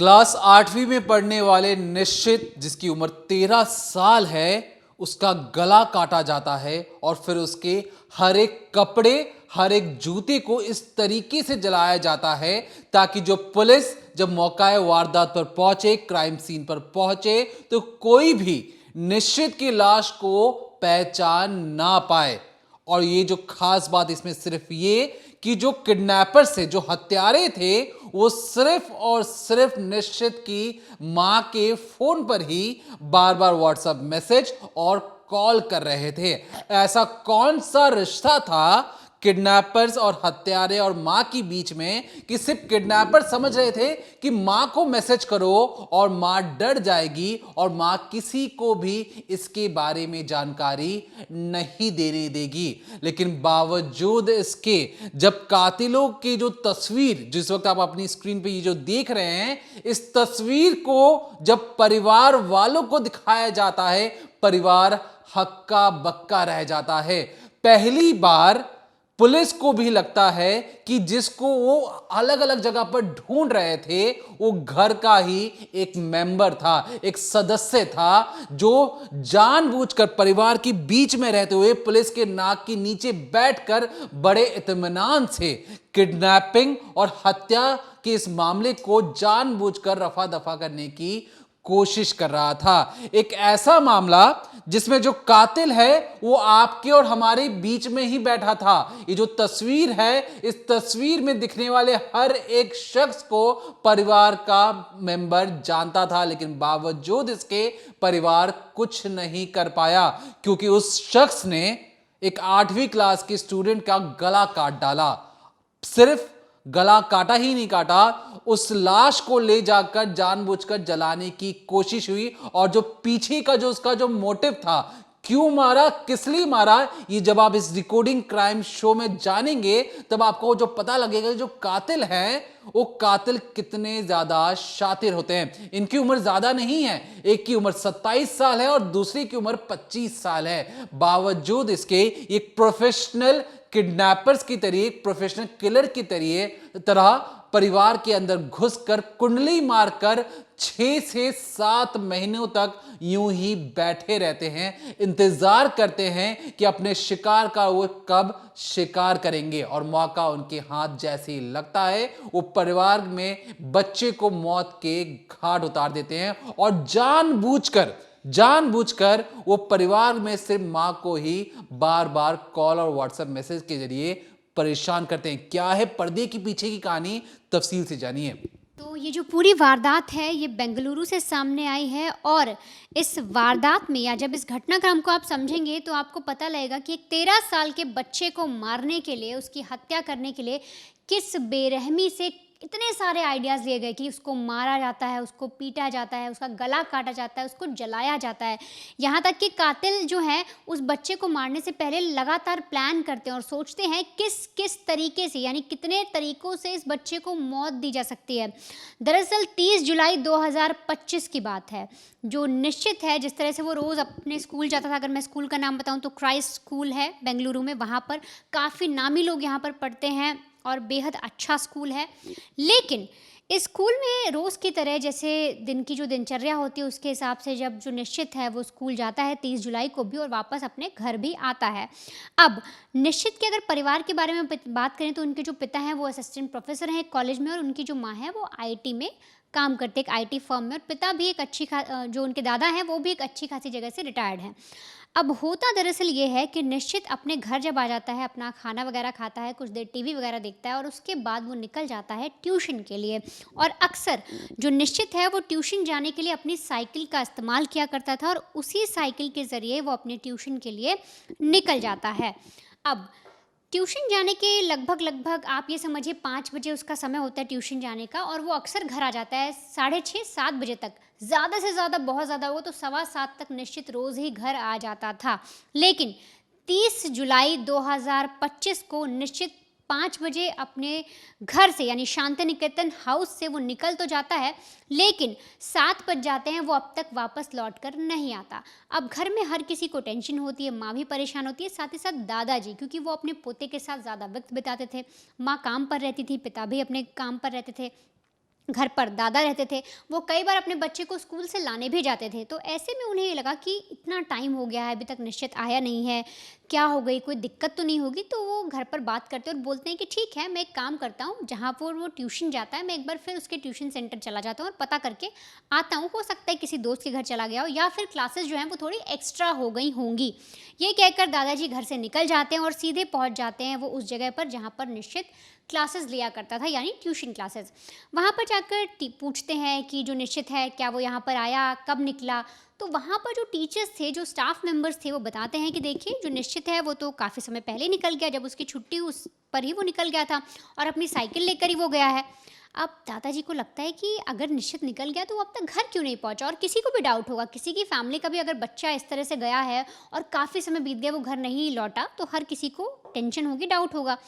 Class 8वीं में पढ़ने वाले निश्चित, जिसकी उम्र 13 साल है, उसका गला काटा जाता है और फिर उसके हर एक कपड़े, हर एक जूते को इस तरीके से जलाया जाता है ताकि जो पुलिस जब मौका वारदात पर पहुंचे, क्राइम सीन पर पहुंचे, तो कोई भी निश्चित की लाश को पहचान ना पाए। और ये जो खास बात इसमें सिर्फ ये कि जो किडनैपर्स थे, जो हत्यारे थे, वो सिर्फ और सिर्फ निश्चित की मां के फोन पर ही बार बार व्हाट्सएप मैसेज और कॉल कर रहे थे। ऐसा कौन सा रिश्ता था किडनैपर्स और हत्यारे और मां के बीच में कि सिर्फ किडनैपर समझ रहे थे कि मां को मैसेज करो और मां डर जाएगी और मां किसी को भी इसके बारे में जानकारी नहीं देने देगी। लेकिन बावजूद इसके जब कातिलों की जो तस्वीर जिस वक्त आप अपनी स्क्रीन पे ये जो देख रहे हैं, इस तस्वीर को जब परिवार वालों को दिखाया जाता है, परिवार हक्का बक्का रह जाता है। पहली बार पुलिस को भी लगता है कि जिसको वो अलग अलग जगह पर ढूंढ रहे थे, वो घर का ही एक मेंबर था, एक सदस्य था, जो जानबूझकर परिवार के बीच में रहते हुए पुलिस के नाक के नीचे बैठकर बड़े इत्मीनान से किडनैपिंग और हत्या के इस मामले को जानबूझकर रफा दफा करने की कोशिश कर रहा था। एक ऐसा मामला जिसमें जो कातिल है वो आपके और हमारे बीच में ही बैठा था। ये जो तस्वीर है, इस तस्वीर में दिखने वाले हर एक शख्स को परिवार का मेंबर जानता था, लेकिन बावजूद इसके परिवार कुछ नहीं कर पाया क्योंकि उस शख्स ने एक 8वीं क्लास के स्टूडेंट का गला काट डाला। सिर्फ गला काटा ही नहीं काटा, उस लाश को ले जाकर जानबूझकर जलाने की कोशिश हुई। और जो पीछे का जो उसका जो मोटिव था, क्यों मारा, किस लिए मारा, ये जब आप इस रिकॉर्डिंग क्राइम शो में जानेंगे तब आपको जो पता लगेगा जो कातिल हैं वो कातिल कितने ज्यादा शातिर होते हैं। इनकी उम्र ज्यादा नहीं है, एक की उम्र 27 साल है और दूसरी की उम्र 25 साल है। बावजूद इसके एक प्रोफेशनल किडनैपर्स की तरह, एक प्रोफेशनल किलर की तरह परिवार के अंदर घुसकर कुंडली मारकर 6 से 7 महीनों तक यूं ही बैठे रहते हैं, इंतजार करते हैं कि अपने शिकार का वो कब शिकार करेंगे। और मौका उनके हाथ जैसे ही लगता है, वो परिवार में बच्चे को मौत के घाट उतार देते हैं और जानबूझकर वो परिवार में सिर्फ मां को ही बार बार कॉल और व्हाट्सएप मैसेज के जरिए परेशान करते हैं। क्या है पर्दे के पीछे की कहानी, तफसील से जानिए। तो ये जो पूरी वारदात है ये बेंगलुरु से सामने आई है और इस वारदात में या जब इस घटनाक्रम को आप समझेंगे तो आपको पता लगेगा कि एक 13 साल के बच्चे को मारने के लिए, उसकी हत्या करने के लिए किस बेरहमी से इतने सारे आइडियाज़ लिए गए कि उसको मारा जाता है, उसको पीटा जाता है, उसका गला काटा जाता है, उसको जलाया जाता है। यहाँ तक कि कातिल जो है उस बच्चे को मारने से पहले लगातार प्लान करते हैं और सोचते हैं किस किस तरीके से, यानी कितने तरीक़ों से इस बच्चे को मौत दी जा सकती है। दरअसल 30 जुलाई 2025 की बात है। जो निश्चित है, जिस तरह से वो रोज़ अपने स्कूल जाता था, अगर मैं स्कूल का नाम बताऊँ तो क्राइस्ट स्कूल है बेंगलुरु में, वहाँ पर काफ़ी नामी लोग यहाँ पर पढ़ते हैं और बेहद अच्छा स्कूल है। लेकिन इस स्कूल में रोज़ की तरह जैसे दिन की जो दिनचर्या होती है उसके हिसाब से जब जो निश्चित है वो स्कूल जाता है 30 जुलाई को भी और वापस अपने घर भी आता है। अब निश्चित के अगर परिवार के बारे में बात करें तो उनके जो पिता हैं वो असिस्टेंट प्रोफेसर हैं एक कॉलेज में और उनकी जो माँ है वो आईटी में काम करते, एक आईटी फर्म में, और पिता भी एक जो उनके दादा हैं वो भी एक अच्छी खासी जगह से रिटायर्ड हैं। अब होता दरअसल ये है कि निश्चित अपने घर जब आ जाता है, अपना खाना वगैरह खाता है, कुछ देर टीवी वगैरह देखता है और उसके बाद वो निकल जाता है ट्यूशन के लिए। और अक्सर जो निश्चित है वो ट्यूशन जाने के लिए अपनी साइकिल का इस्तेमाल किया करता था और उसी साइकिल के ज़रिए वो अपने ट्यूशन के लिए निकल जाता है। अब ट्यूशन जाने के लगभग आप ये समझिए 5 बजे उसका समय होता है ट्यूशन जाने का और वो अक्सर घर आ जाता है 6:30-7 बजे तक। ज़्यादा से ज़्यादा, बहुत ज़्यादा हो तो 7:15 तक निश्चित रोज़ ही घर आ जाता था। लेकिन 30 जुलाई 2025 को निश्चित 5 बजे अपने घर से यानी शांति निकेतन हाउस से वो निकल तो जाता है, लेकिन 7 बज जाते हैं, वो अब तक वापस लौट कर नहीं आता। अब घर में हर किसी को टेंशन होती है, माँ भी परेशान होती है, साथ ही साथ दादाजी, क्योंकि वो अपने पोते के साथ ज़्यादा वक्त बिताते थे। माँ काम पर रहती थी, पिता भी अपने काम पर रहते थे। घर पर दादा रहते थे, वो कई बार अपने बच्चे को स्कूल से लाने भी जाते थे। तो ऐसे में उन्हें ये लगा कि इतना टाइम हो गया है, अभी तक निश्चित आया नहीं है, क्या हो गई, कोई दिक्कत तो नहीं होगी? तो वो घर पर बात करते हैं और बोलते हैं कि ठीक है, मैं एक काम करता हूँ, जहाँ पर वो ट्यूशन जाता है, मैं एक बार फिर उसके ट्यूशन सेंटर चला जाता हूँ और पता करके आता हूँ। हो सकता है किसी दोस्त के घर चला गया हो या फिर क्लासेस जो हैं वो थोड़ी एक्स्ट्रा हो गई होंगी। ये कहकर दादाजी घर से निकल जाते हैं और सीधे पहुँच जाते हैं वो उस जगह पर जहाँ पर निश्चित क्लासेस लिया करता था, यानी ट्यूशन क्लासेस। वहाँ पर जाकर पूछते हैं कि जो निश्चित है, क्या वो यहाँ पर आया, कब निकला? तो वहाँ पर जो टीचर्स थे, जो स्टाफ मेंबर्स थे, वो बताते हैं कि देखिए, जो निश्चित है वो तो काफ़ी समय पहले निकल गया, जब उसकी छुट्टी उस पर ही वो निकल गया था और अपनी साइकिल लेकर ही वो गया है। अब दादाजी को लगता है कि अगर निश्चित निकल गया तो वो अब तक घर क्यों नहीं पहुंचा, और किसी को भी डाउट होगा, किसी की फैमिली का भी अगर बच्चा इस तरह से गया है और काफ़ी समय बीत गया, वो घर नहीं लौटा, तो हर किसी को टेंशन होगी, डाउट होगा।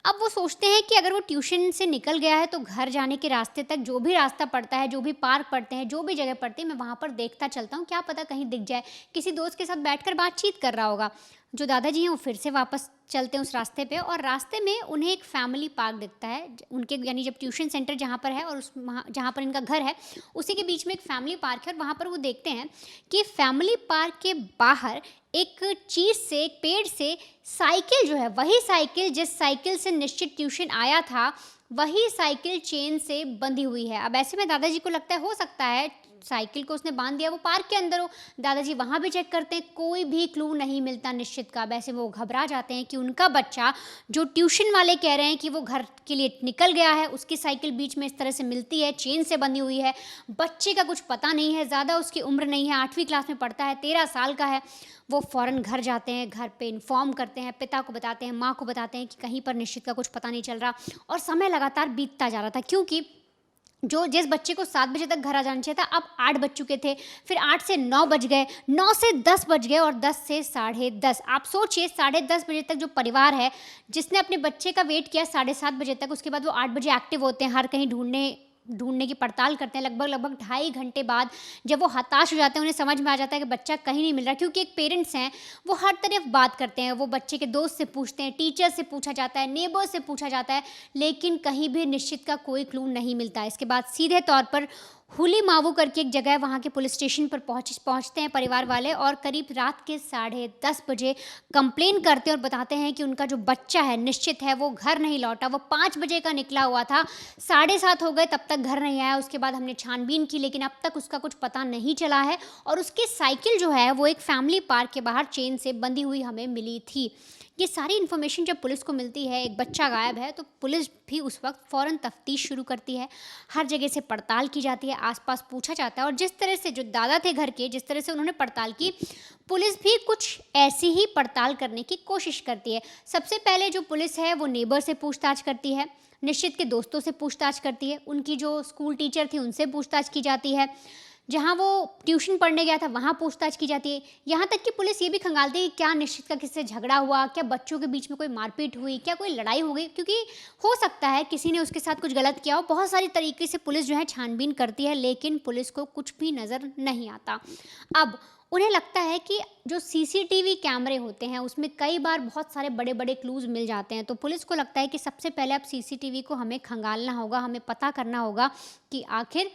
अब वो सोचते हैं कि अगर वो ट्यूशन से निकल गया है तो घर जाने के रास्ते तक जो भी रास्ता पड़ता है, जो भी पार्क पड़ते हैं, जो भी जगह पड़ती है, मैं वहाँ पर देखता चलता हूँ, क्या पता कहीं दिख जाए, किसी दोस्त के साथ बैठकर बातचीत कर रहा होगा। जो दादाजी हैं वो फिर से वापस चलते हैं उस रास्ते पे और रास्ते में उन्हें एक फैमिली पार्क दिखता है। उनके यानी जब ट्यूशन सेंटर जहाँ पर है और उस वहाँ जहाँ पर इनका घर है, उसी के बीच में एक फैमिली पार्क है और वहाँ पर वो देखते हैं कि फैमिली पार्क के बाहर एक चीज़ से, एक पेड़ से साइकिल जो है, वही साइकिल जिस साइकिल से निश्चित ट्यूशन आया था, वही साइकिल चेन से बंधी हुई है। अब ऐसे में दादाजी को लगता है, हो सकता है साइकिल को उसने बांध दिया, वो पार्क के अंदर हो। दादाजी वहाँ भी चेक करते हैं, कोई भी क्लू नहीं मिलता निश्चित का। अब ऐसे में वो घबरा जाते हैं कि उनका बच्चा, जो ट्यूशन वाले कह रहे हैं कि वो घर के लिए निकल गया है, उसकी साइकिल बीच में इस तरह से मिलती है, चेन से बंधी हुई है। बच्चे का कुछ पता नहीं है, ज़्यादा उसकी उम्र नहीं है, 8वीं क्लास में पढ़ता है, 13 साल का है। वो फ़ौरन घर जाते हैं, घर पे इन्फॉर्म करते हैं, पिता को बताते हैं, माँ को बताते हैं कि कहीं पर निश्चित का कुछ पता नहीं चल रहा। और समय लगातार बीतता जा रहा था, क्योंकि जो जिस बच्चे को 7 बजे तक घर आ जाना चाहिए था, अब 8 बज चुके थे, फिर 8 से 9 बज गए, 9 से 10 बज गए और 10 से साढ़े 10। आप सोचिए, साढ़े 10 बजे तक जो परिवार है, जिसने अपने बच्चे का वेट किया साढ़े 7 बजे तक, उसके बाद वो 8 बजे एक्टिव होते हैं, हर कहीं ढूंढने की पड़ताल करते हैं। लगभग 2.5 घंटे बाद जब वो हताश हो जाते हैं, उन्हें समझ में आ जाता है कि बच्चा कहीं नहीं मिल रहा, क्योंकि एक पेरेंट्स हैं, वो हर तरफ बात करते हैं, वो बच्चे के दोस्त से पूछते हैं, टीचर से पूछा जाता है, नेबर से पूछा जाता है, लेकिन कहीं भी निश्चित का कोई क्लू नहीं मिलता। इसके बाद सीधे तौर पर हुली मावू करके एक जगह है, वहाँ के पुलिस स्टेशन पर पहुँचते हैं परिवार वाले और करीब रात के 10:30 बजे कंप्लेन करते हैं और बताते हैं कि उनका जो बच्चा है निश्चित है, वो घर नहीं लौटा। वो 5 बजे का निकला हुआ था, 7:30 हो गए तब तक घर नहीं आया। उसके बाद हमने छानबीन की, लेकिन अब तक उसका कुछ पता नहीं चला है। और उसकी साइकिल जो है वो एक फैमिली पार्क के बाहर चेन से बंधी हुई हमें मिली थी। ये सारी इन्फॉर्मेशन जब पुलिस को मिलती है, एक बच्चा गायब है, तो पुलिस भी उस वक्त फ़ौरन तफ्तीश शुरू करती है। हर जगह से पड़ताल की जाती है, आसपास पूछा जाता है। और जिस तरह से जो दादा थे घर के, जिस तरह से उन्होंने पड़ताल की, पुलिस भी कुछ ऐसी ही पड़ताल करने की कोशिश करती है। सबसे पहले जो पुलिस है वो नेबर से पूछताछ करती है, निश्चित के दोस्तों से पूछताछ करती है, उनकी जो स्कूल टीचर थी उनसे पूछताछ की जाती है, जहाँ वो ट्यूशन पढ़ने गया था वहाँ पूछताछ की जाती है। यहाँ तक कि पुलिस ये भी खंगालती है कि क्या निश्चित का किससे झगड़ा हुआ, क्या बच्चों के बीच में कोई मारपीट हुई, क्या कोई लड़ाई हो गई, क्योंकि हो सकता है किसी ने उसके साथ कुछ गलत किया हो। बहुत सारी तरीके से पुलिस जो है छानबीन करती है, लेकिन पुलिस को कुछ भी नज़र नहीं आता। अब उन्हें लगता है कि जो सीसीटीवी कैमरे होते हैं उसमें कई बार बहुत सारे बड़े बड़े क्लूज़ मिल जाते हैं, तो पुलिस को लगता है कि सबसे पहले अब सीसीटीवी को हमें खंगालना होगा, हमें पता करना होगा कि आखिर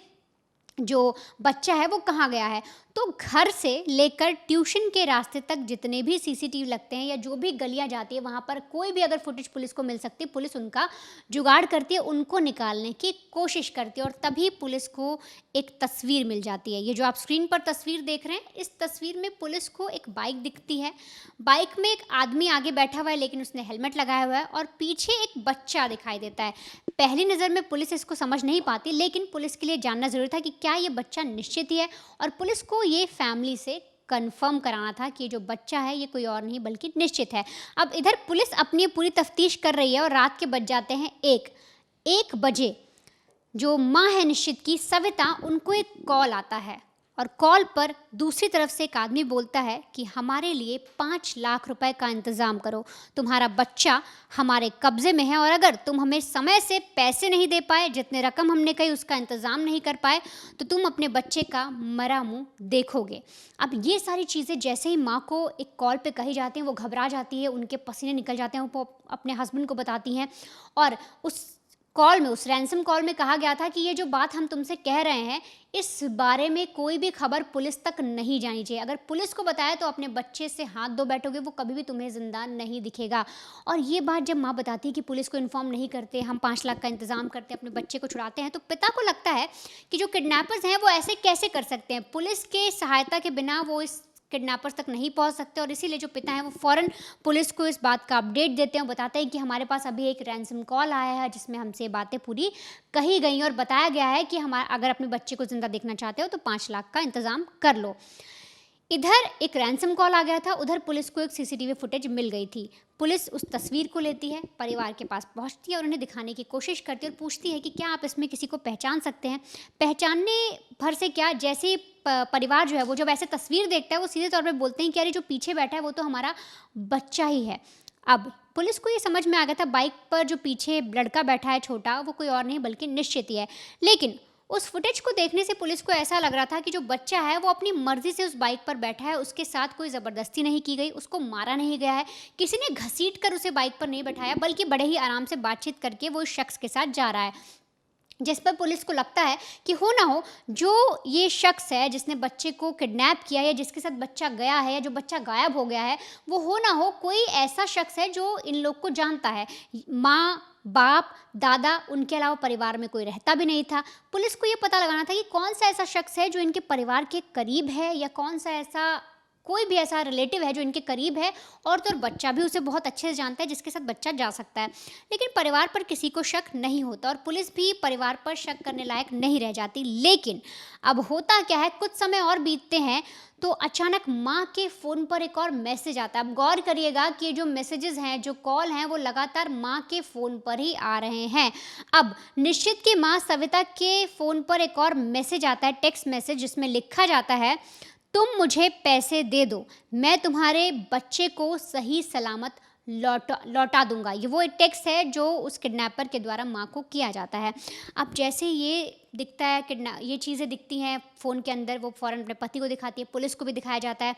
जो बच्चा है वो कहाँ गया है। तो घर से लेकर ट्यूशन के रास्ते तक जितने भी सीसीटीवी लगते हैं या जो भी गलियां जाती है, वहाँ पर कोई भी अगर फुटेज पुलिस को मिल सकती है, पुलिस उनका जुगाड़ करती है, उनको निकालने की कोशिश करती है। और तभी पुलिस को एक तस्वीर मिल जाती है। ये जो आप स्क्रीन पर तस्वीर देख रहे हैं, इस तस्वीर में पुलिस को एक बाइक दिखती है। बाइक में एक आदमी आगे बैठा हुआ है, लेकिन उसने हेलमेट लगाया हुआ है, और पीछे एक बच्चा दिखाई देता है। पहली नज़र में पुलिस इसको समझ नहीं पाती, लेकिन पुलिस के लिए जानना ज़रूरी था कि क्या ये बच्चा निश्चित ही है, और पुलिस को ये फैमिली से कंफर्म कराना था कि जो बच्चा है ये कोई और नहीं बल्कि निश्चित है। अब इधर पुलिस अपनी पूरी तफ्तीश कर रही है और रात के बज जाते हैं 1 बजे। जो माँ है निश्चित की, सविता, उनको एक कॉल आता है और कॉल पर दूसरी तरफ से एक आदमी बोलता है कि हमारे लिए 5 लाख रुपए का इंतज़ाम करो, तुम्हारा बच्चा हमारे कब्ज़े में है, और अगर तुम हमें समय से पैसे नहीं दे पाए, जितने रकम हमने कही उसका इंतज़ाम नहीं कर पाए, तो तुम अपने बच्चे का मरा मुँह देखोगे। अब ये सारी चीज़ें जैसे ही माँ को एक कॉल पे कही जाती हैं, वो घबरा जाती है, उनके पसीने निकल जाते हैं, वो अपने हस्बैंड को बताती हैं और उस कॉल में, उस रैंसम कॉल में कहा गया था कि ये जो बात हम तुमसे कह रहे हैं, इस बारे में कोई भी खबर पुलिस तक नहीं जानी चाहिए। अगर पुलिस को बताया तो अपने बच्चे से हाथ धो बैठोगे, वो कभी भी तुम्हें ज़िंदा नहीं दिखेगा। और ये बात जब माँ बताती है कि पुलिस को इन्फॉर्म नहीं करते, हम 5 लाख का इंतज़ाम करते, अपने बच्चे को छुड़ाते हैं, तो पिता को लगता है कि जो किडनैपर्स हैं वो ऐसे कैसे कर सकते हैं। पुलिस के सहायता के बिना वो इस किडनैपर्स तक नहीं पहुंच सकते, और इसीलिए जो पिता हैं वो फ़ौरन पुलिस को इस बात का अपडेट देते हैं और बताते हैं कि हमारे पास अभी एक रैंसम कॉल आया है जिसमें हमसे बातें पूरी कही गई और बताया गया है कि अगर अपने बच्चे को ज़िंदा देखना चाहते हो तो 5 लाख का इंतज़ाम कर लो। इधर एक रैंसम कॉल आ गया था, उधर पुलिस को एक सीसीटीवी फुटेज मिल गई थी। पुलिस उस तस्वीर को लेती है, परिवार के पास पहुंचती है और उन्हें दिखाने की कोशिश करती है और पूछती है कि क्या आप इसमें किसी को पहचान सकते हैं। पहचानने भर से क्या, जैसे ही परिवार जो है वो जब ऐसे तस्वीर देखता है वो सीधे तौर पे बोलते हैं कि अरे जो पीछे बैठा है वो तो हमारा बच्चा ही है। अब पुलिस को ये समझ में आ गया था, बाइक पर जो पीछे लड़का बैठा है छोटा, वो कोई और नहीं बल्कि निश्चित ही है। लेकिन उस फुटेज को देखने से पुलिस को ऐसा लग रहा था कि जो बच्चा है वो अपनी मर्जी से उस बाइक पर बैठा है, उसके साथ कोई ज़बरदस्ती नहीं की गई, उसको मारा नहीं गया है, किसी ने घसीट कर उसे बाइक पर नहीं बैठाया, बल्कि बड़े ही आराम से बातचीत करके वो उस शख्स के साथ जा रहा है। जिस पर पुलिस को लगता है कि हो ना हो जो ये शख्स है जिसने बच्चे को किडनैप किया या जिसके साथ बच्चा गया है या जो बच्चा गायब हो गया है, वो हो ना हो कोई ऐसा शख्स है जो इन लोग को जानता है। माँ, बाप, दादा, उनके अलावा परिवार में कोई रहता भी नहीं था। पुलिस को ये पता लगाना था कि कौन सा ऐसा शख्स है जो इनके परिवार के करीब है या कौन सा ऐसा कोई भी ऐसा रिलेटिव है जो इनके करीब है और तो और बच्चा भी उसे बहुत अच्छे से जानता है जिसके साथ बच्चा जा सकता है। लेकिन परिवार पर किसी को शक नहीं होता और पुलिस भी परिवार पर शक करने लायक नहीं रह जाती। लेकिन अब होता क्या है, कुछ समय और बीतते हैं तो अचानक माँ के फ़ोन पर एक और मैसेज आता है। अब गौर करिएगा कि जो मैसेजेस हैं, जो कॉल हैं, वो लगातार माँ के फ़ोन पर ही आ रहे हैं। अब निश्चित की माँ सविता के फ़ोन पर एक और मैसेज आता है, टेक्स्ट मैसेज, जिसमें लिखा जाता है, तुम मुझे पैसे दे दो, मैं तुम्हारे बच्चे को सही सलामत लौटा दूंगा। ये वो एक टेक्स्ट है जो उस किडनैपर के द्वारा माँ को किया जाता है। अब जैसे ये दिखता है, ये चीज़ें दिखती हैं फ़ोन के अंदर, वो फ़ौरन अपने पति को दिखाती है, पुलिस को भी दिखाया जाता है।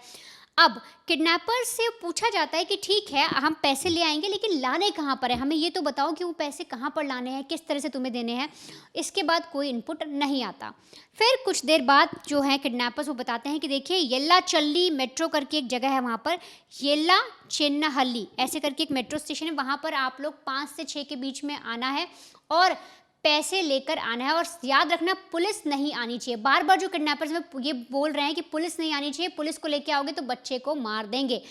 अब किडनैपर से पूछा जाता है कि ठीक है हम पैसे ले आएंगे, लेकिन लाने कहाँ पर है, हमें ये तो बताओ कि वो पैसे कहाँ पर लाने हैं, किस तरह से तुम्हें देने हैं। इसके बाद कोई इनपुट नहीं आता। फिर कुछ देर बाद जो है किडनैपर्स वो बताते हैं कि देखिए येल्लाचल्ली मेट्रो करके एक जगह है, वहाँ पर येल्ला चेन्नाहल्ली ऐसे करके एक मेट्रो स्टेशन है, वहाँ पर आप लोग 5 से 6 के बीच में आना है और पैसे लेकर आना है। और याद रखना पुलिस नहीं आनी चाहिए। बार बार जो किडनैपर्स में ये बोल रहे हैं कि पुलिस नहीं आनी चाहिए, पुलिस को लेके आओगे तो बच्चे को मार देंगे।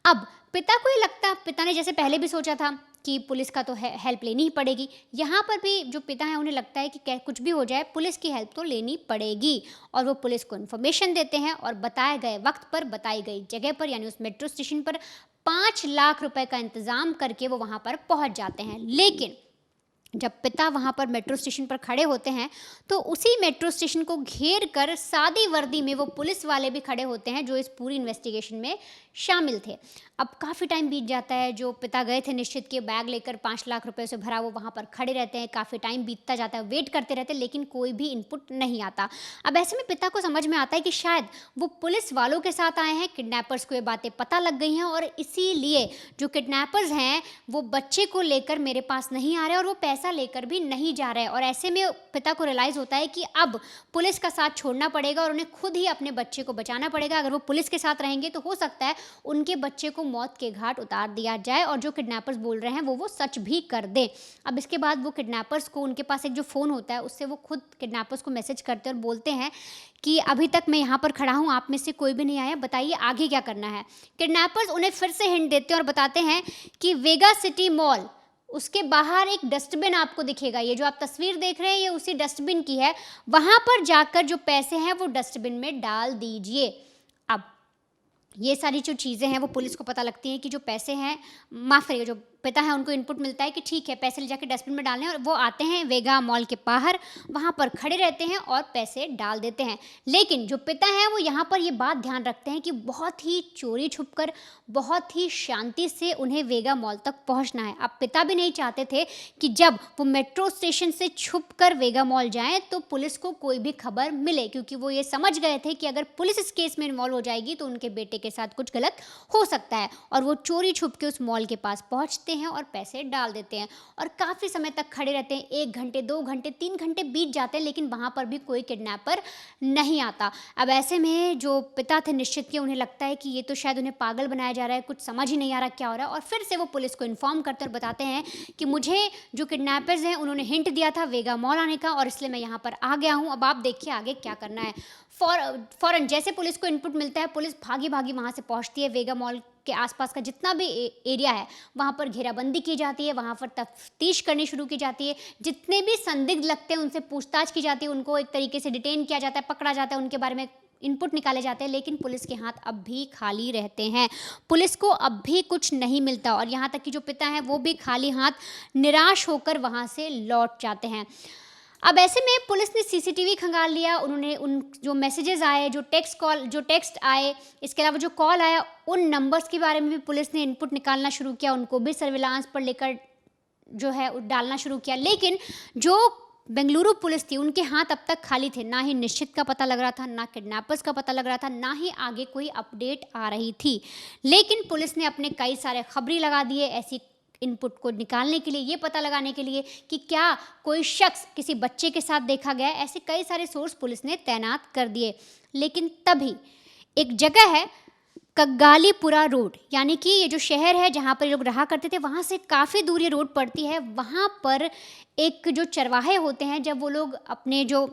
अब पिता को ये लगता, पिता ने जैसे पहले भी सोचा था कि पुलिस का तो हेल्प लेनी ही पड़ेगी, यहाँ पर भी जो पिता है उन्हें लगता है कि कुछ भी हो जाए पुलिस की हेल्प तो लेनी पड़ेगी। और वो पुलिस को इन्फॉर्मेशन देते हैं और बताए गए वक्त पर बताई गई जगह पर यानी उस मेट्रो स्टेशन पर 5 लाख रुपए का इंतज़ाम करके वो वहाँ पर पहुँच जाते हैं। लेकिन जब पिता वहाँ पर मेट्रो स्टेशन पर खड़े होते हैं तो उसी मेट्रो स्टेशन को घेर कर सादी वर्दी में वो पुलिस वाले भी खड़े होते हैं जो इस पूरी इन्वेस्टिगेशन में शामिल थे। अब काफ़ी टाइम बीत जाता है, जो पिता गए थे निश्चित के बैग लेकर 5 लाख रुपए से भरा, वो वहाँ पर खड़े रहते हैं, काफ़ी टाइम बीतता जाता है, वेट करते रहते हैं, लेकिन कोई भी इनपुट नहीं आता। अब ऐसे में पिता को समझ में आता है कि शायद वो पुलिस वालों के साथ आए हैं, किडनैपर्स को ये बातें पता लग गई हैं और इसीलिए जो किडनैपर्स हैं वो बच्चे को लेकर मेरे पास नहीं आ रहे और वो पैसा लेकर भी नहीं जा रहे। और ऐसे में पिता को रियलाइज़ होता है कि अब पुलिस का साथ छोड़ना पड़ेगा और उन्हें खुद ही अपने बच्चे को बचाना पड़ेगा। अगर वो पुलिस के साथ रहेंगे तो हो सकता है उनके बच्चे को मौत के घाट उतार दिया जाए और जो किडनैपर्स बोल रहे हैं वो सच भी कर दे। अब इसके बाद वो किडनैपर्स को, उनके पास एक जो फ़ोन होता है उससे वो खुद किडनैपर्स को मैसेज करते हैं और बोलते हैं कि अभी तक मैं यहाँ पर खड़ा हूँ, आप में से कोई भी नहीं आया, बताइए आगे क्या करना है। किडनैपर्स उन्हें फिर से हिंट देते हैं और बताते हैं कि वेगा सिटी मॉल, उसके बाहर एक डस्टबिन आपको दिखेगा, ये जो आप तस्वीर देख रहे हैं ये उसी डस्टबिन की है, वहाँ पर जाकर जो पैसे हैं वो डस्टबिन में डाल दीजिए। अब ये सारी जो चीज़ें हैं वो पुलिस को पता लगती हैं कि जो पैसे हैं, माफ़ करिएगा, जो पिता है उनको इनपुट मिलता है कि ठीक है पैसे ले जाके डस्टबिन में डालने, और वो आते हैं वेगा मॉल के बाहर, वहाँ पर खड़े रहते हैं और पैसे डाल देते हैं। लेकिन जो पिता हैं वो यहाँ पर ये बात ध्यान रखते हैं कि बहुत ही चोरी छुपकर, बहुत ही शांति से उन्हें वेगा मॉल तक पहुँचना है। अब पिता भी नहीं चाहते थे कि जब वो मेट्रो स्टेशन से छुप कर वेगा मॉल जाएँ तो पुलिस को कोई भी खबर मिले, क्योंकि वो ये समझ गए थे कि अगर पुलिस इस केस में इन्वॉल्व हो जाएगी तो उनके बेटे के साथ कुछ गलत हो सकता है। और वो चोरी छुप के उस मॉल के पास पहुँचते पहुंचते हैं और पैसे डाल देते हैं और काफ़ी समय तक खड़े रहते हैं। 1 घंटे, 2 घंटे, 3 घंटे बीत जाते हैं, लेकिन वहाँ पर भी कोई किडनैपर नहीं आता। अब ऐसे में जो पिता थे निश्चित के, उन्हें लगता है कि ये तो शायद उन्हें पागल बनाया जा रहा है, कुछ समझ ही नहीं आ रहा क्या हो रहा है, और फिर से वो पुलिस को इन्फॉर्म करते हैं और बताते हैं कि मुझे जो किडनैपर्स हैं उन्होंने हिंट दिया था वेगा मॉल आने का, और इसलिए मैं यहाँ पर आ गया हूँ। अब आप देखिए आगे क्या करना है। फौरन जैसे पुलिस को इनपुट मिलता है, पुलिस भागी भागी वहाँ से पहुँचती है। वेगा मॉल के आसपास का जितना भी एरिया है वहाँ पर घेराबंदी की जाती है, वहाँ पर तफ्तीश करनी शुरू की जाती है। जितने भी संदिग्ध लगते हैं उनसे पूछताछ की जाती है, उनको एक तरीके से डिटेन किया जाता है, पकड़ा जाता है, उनके बारे में इनपुट निकाले जाते हैं। लेकिन पुलिस के हाथ अब भी खाली रहते हैं, पुलिस को अब भी कुछ नहीं मिलता, और यहाँ तक कि जो पिता हैं वो भी खाली हाथ निराश होकर वहाँ से लौट जाते हैं। अब ऐसे में पुलिस ने सीसीटीवी खंगाल लिया, उन्होंने उन जो मैसेजेस आए, जो टेक्स्ट आए, इसके अलावा जो कॉल आया, उन नंबर्स के बारे में भी पुलिस ने इनपुट निकालना शुरू किया, उनको भी सर्विलांस पर लेकर जो है डालना शुरू किया। लेकिन जो बेंगलुरु पुलिस थी उनके हाथ अब तक खाली थे, ना ही निश्चित का पता लग रहा था, ना किडनैपर्स का पता लग रहा था, ना ही आगे कोई अपडेट आ रही थी। लेकिन पुलिस ने अपने कई सारे खबरी लगा दिए ऐसी इनपुट को निकालने के लिए, ये पता लगाने के लिए कि क्या कोई शख्स किसी बच्चे के साथ देखा गया, ऐसे कई सारे सोर्स पुलिस ने तैनात कर दिए। लेकिन तभी एक जगह है कग्गालीपुरा रोड, यानी कि ये जो शहर है जहाँ पर लोग रहा करते थे, वहाँ से काफ़ी दूर ये रोड पड़ती है। वहाँ पर एक जो चरवाहे होते हैं, जब वो लोग अपने जो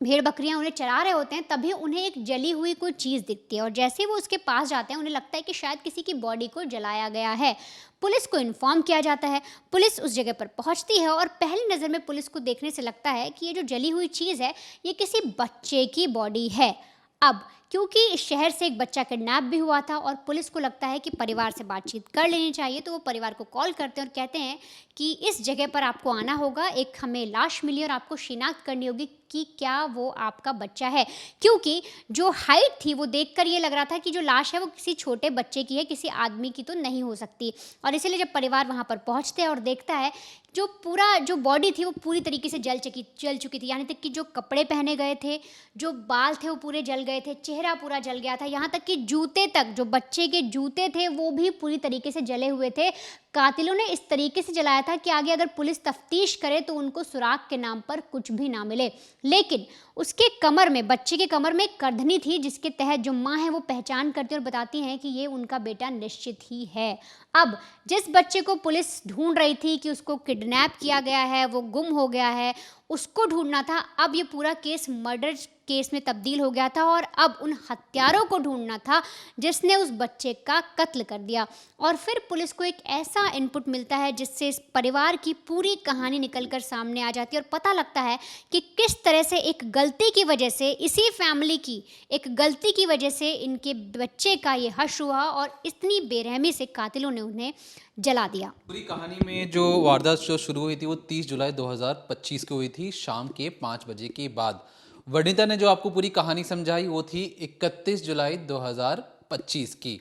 भेड़ बकरियां उन्हें चरा रहे होते हैं, तभी उन्हें एक जली हुई कोई चीज़ दिखती है, और जैसे ही वो उसके पास जाते हैं उन्हें लगता है कि शायद किसी की बॉडी को जलाया गया है। पुलिस को इन्फॉर्म किया जाता है, पुलिस उस जगह पर पहुंचती है, और पहली नज़र में पुलिस को देखने से लगता है कि ये जो जली हुई चीज़ है ये किसी बच्चे की बॉडी है। अब क्योंकि इस शहर से एक बच्चा किडनैप भी हुआ था और पुलिस को लगता है कि परिवार से बातचीत कर लेनी चाहिए, तो वो परिवार को कॉल करते हैं और कहते हैं कि इस जगह पर आपको आना होगा, एक हमें लाश मिली और आपको शिनाख्त करनी होगी कि क्या वो आपका बच्चा है। क्योंकि जो हाइट थी वो देखकर ये लग रहा था कि जो लाश है वो किसी छोटे बच्चे की है, किसी आदमी की तो नहीं हो सकती। और इसीलिए जब परिवार वहाँ पर पहुँचते हैं और देखता है जो बॉडी थी वो पूरी तरीके से जल चुकी थी, यानी तक कि जो कपड़े पहने गए थे, जो बाल थे वो पूरे जल गए थे, चेहरा पूरा जल गया था, यहाँ तक कि जूते तक, जो बच्चे के जूते थे वो भी पूरी तरीके से जले हुए थे। कातिलों ने इस तरीके से जलाया था कि आगे अगर पुलिस तफ्तीश करे तो उनको सुराग के नाम पर कुछ भी ना मिले। लेकिन उसके कमर में, बच्चे के कमर में एक करधनी थी, जिसके तहत जो माँ है वो पहचान करती है और बताती हैं कि ये उनका बेटा निश्चित ही है। अब जिस बच्चे को पुलिस ढूंढ रही थी कि उसको किडनैप किया गया है, वो गुम हो गया है, उसको ढूंढना था। अब ये पूरा केस मर्डर केस में तब्दील हो गया था, और अब उन हत्यारों को ढूंढना था जिसने उस बच्चे का कत्ल कर दिया। और फिर पुलिस को एक ऐसा इनपुट मिलता है जिससे इस परिवार की पूरी कहानी निकलकर सामने आ जाती है, और पता लगता है कि किस तरह से एक गलती की वजह से, इसी फैमिली की एक गलती की वजह से इनके बच्चे का ये हश्र हुआ, और इतनी बेरहमी से कातिलों ने उन्हें जला दिया। पूरी कहानी में जो वारदात जो शुरू हुई थी वो 30 जुलाई 2025 को हुई थी, शाम के 5 बजे के बाद। वर्णिता ने जो आपको पूरी कहानी समझाई वो थी 31 जुलाई 2025 की।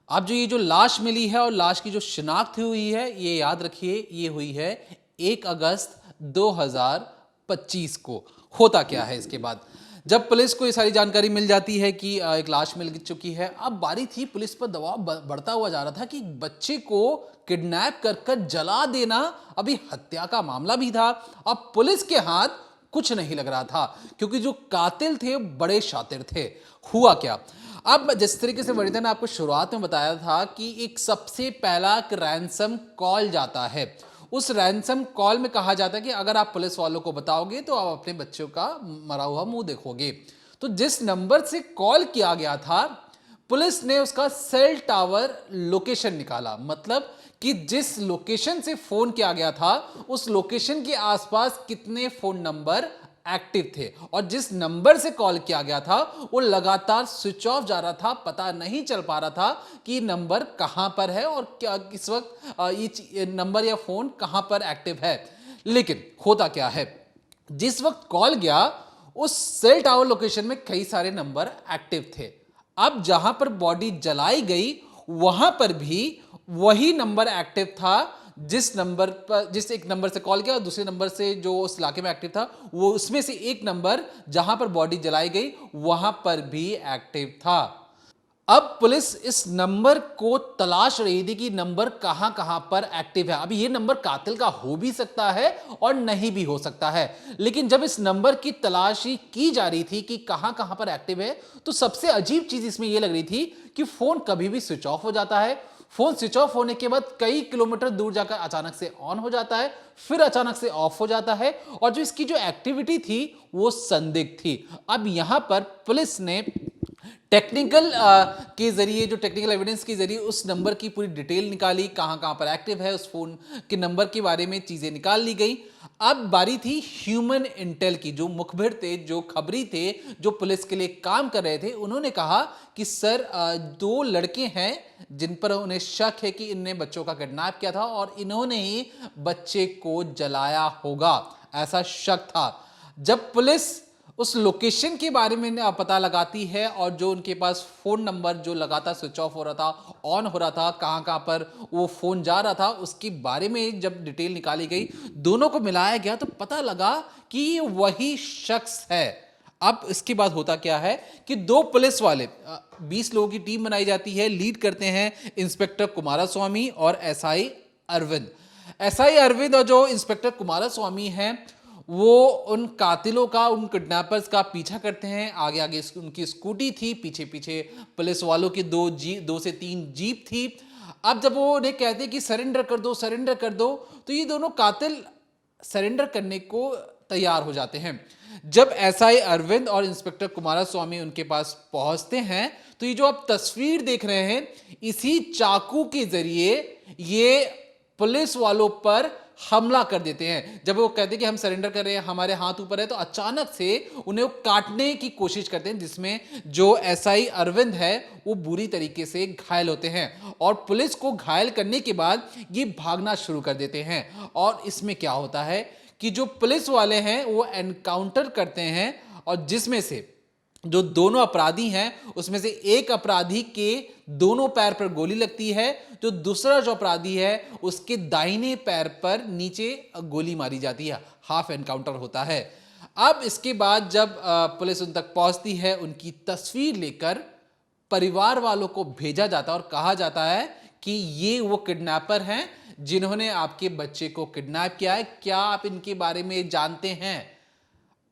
अब जो ये जो लाश मिली है और लाश की जो शिनाख्त हुई है, ये याद रखिए, ये हुई है 1 अगस्त 2025 को। होता क्या है इसके बाद, जब पुलिस को ये सारी जानकारी मिल जाती है कि एक लाश मिल चुकी है, अब बारी थी, पुलिस पर दबाव बढ़ता हुआ जा रहा था कि बच्चे को किडनैप कर जला देना, अभी हत्या का मामला भी था। अब पुलिस के हाथ कुछ नहीं लग रहा था, क्योंकि जो कातिल थे बड़े शातिर थे। हुआ क्या, अब जिस तरीके से वरिता ने आपको शुरुआत में बताया था कि एक सबसे पहला रैंसम कॉल जाता है, उस रैंसम कॉल में कहा जाता है कि अगर आप पुलिस वालों को बताओगे तो आप अपने बच्चों का मरा हुआ मुंह देखोगे। तो जिस नंबर से कॉल किया गया था, पुलिस ने उसका सेल टावर लोकेशन निकाला, मतलब कि जिस लोकेशन से फोन किया गया था उस लोकेशन के आसपास कितने फोन नंबर एक्टिव थे, और जिस नंबर से कॉल किया गया था वो लगातार स्विच ऑफ जा रहा था, पता नहीं चल पा रहा था कि नंबर कहां पर है और क्या किस वक्त ये नंबर या फोन कहां पर एक्टिव है। लेकिन होता क्या है, जिस वक्त कॉल गया उस सेल टावर लोकेशन में कई सारे नंबर एक्टिव थे। अब जहां पर बॉडी जलाई गई वहां पर भी वही नंबर एक्टिव था, जिस एक नंबर से कॉल किया और दूसरे नंबर से जो उस इलाके में एक्टिव था, वो उसमें से एक नंबर जहां पर बॉडी जलाई गई वहां पर भी एक्टिव था। अब पुलिस इस नंबर को तलाश रही थी कि नंबर कहां कहां पर एक्टिव है। अब ये नंबर कातिल का हो भी सकता है और नहीं भी हो सकता है, लेकिन जब इस नंबर की तलाशी की जा रही थी कि कहां कहां पर एक्टिव है, तो सबसे अजीब चीज इसमें यह लग रही थी कि फोन कभी भी स्विच ऑफ हो जाता है। फोन स्विच ऑफ होने के बाद कई किलोमीटर दूर जाकर अचानक से ऑन हो जाता है, फिर अचानक से ऑफ हो जाता है, और जो इसकी जो एक्टिविटी थी वो संदिग्ध थी। अब यहां पर पुलिस ने टेक्निकल के जरिए, जो टेक्निकल एविडेंस के जरिए उस नंबर की पूरी डिटेल निकाली, कहां कहां पर एक्टिव है, उस फोन के नंबर के बारे में चीजें निकाल ली गई। अब बारी थी ह्यूमन इंटेल की। जो मुखबिर थे, जो खबरी थे, जो पुलिस के लिए काम कर रहे थे, उन्होंने कहा कि सर, दो लड़के हैं जिन पर उन्हें शक है कि इनने बच्चों का किडनैप किया था और इन्होंने ही बच्चे को जलाया होगा, ऐसा शक था। जब पुलिस उस लोकेशन के बारे में पता लगाती है और जो उनके पास फोन नंबर जो लगातार स्विच ऑफ हो रहा था, ऑन हो रहा था, कहां कहां पर वो फोन जा रहा था, उसके बारे में जब डिटेल निकाली गई, दोनों को मिलाया गया, तो पता लगा कि ये वही शख्स है। अब इसके बाद होता क्या है कि दो पुलिस वाले, 20 लोगों की टीम बनाई जाती है, लीड करते हैं इंस्पेक्टर कुमारस्वामी और एसआई अरविंद। एसआई अरविंद और जो इंस्पेक्टर कुमारस्वामी हैं, वो उन कातिलों का, उन किडनैपर्स का पीछा करते हैं। आगे आगे उनकी स्कूटी थी, पीछे पीछे पुलिस वालों की 2 से 3 जीप थी। अब जब वो उन्हें कहते हैं कि सरेंडर कर दो, सरेंडर कर दो, तो ये दोनों कातिल सरेंडर करने को तैयार हो जाते हैं। जब एसआई अरविंद और इंस्पेक्टर कुमारस्वामी उनके पास पहुंचते हैं, तो ये जो आप तस्वीर देख रहे हैं, इसी चाकू के जरिए ये पुलिस वालों पर हमला कर देते हैं। जब वो कहते हैं कि हम सरेंडर कर रहे हैं, हमारे हाथ ऊपर है, तो अचानक से उन्हें वो काटने की कोशिश करते हैं, जिसमें जो एसआई अरविंद है वो बुरी तरीके से घायल होते हैं। और पुलिस को घायल करने के बाद ये भागना शुरू कर देते हैं। और इसमें क्या होता है कि जो पुलिस वाले हैं वो एनकाउंटर करते हैं, और जिसमें से जो दोनों अपराधी हैं, उसमें से एक अपराधी के दोनों पैर पर गोली लगती है, जो दूसरा जो अपराधी है उसके दाहिने पैर पर नीचे गोली मारी जाती है। हाफ एनकाउंटर होता है। अब इसके बाद जब पुलिस उन तक पहुंचती है, उनकी तस्वीर लेकर परिवार वालों को भेजा जाता है और कहा जाता है कि ये वो किडनैपर हैं जिन्होंने आपके बच्चे को किडनैप किया है, क्या आप इनके बारे में जानते हैं।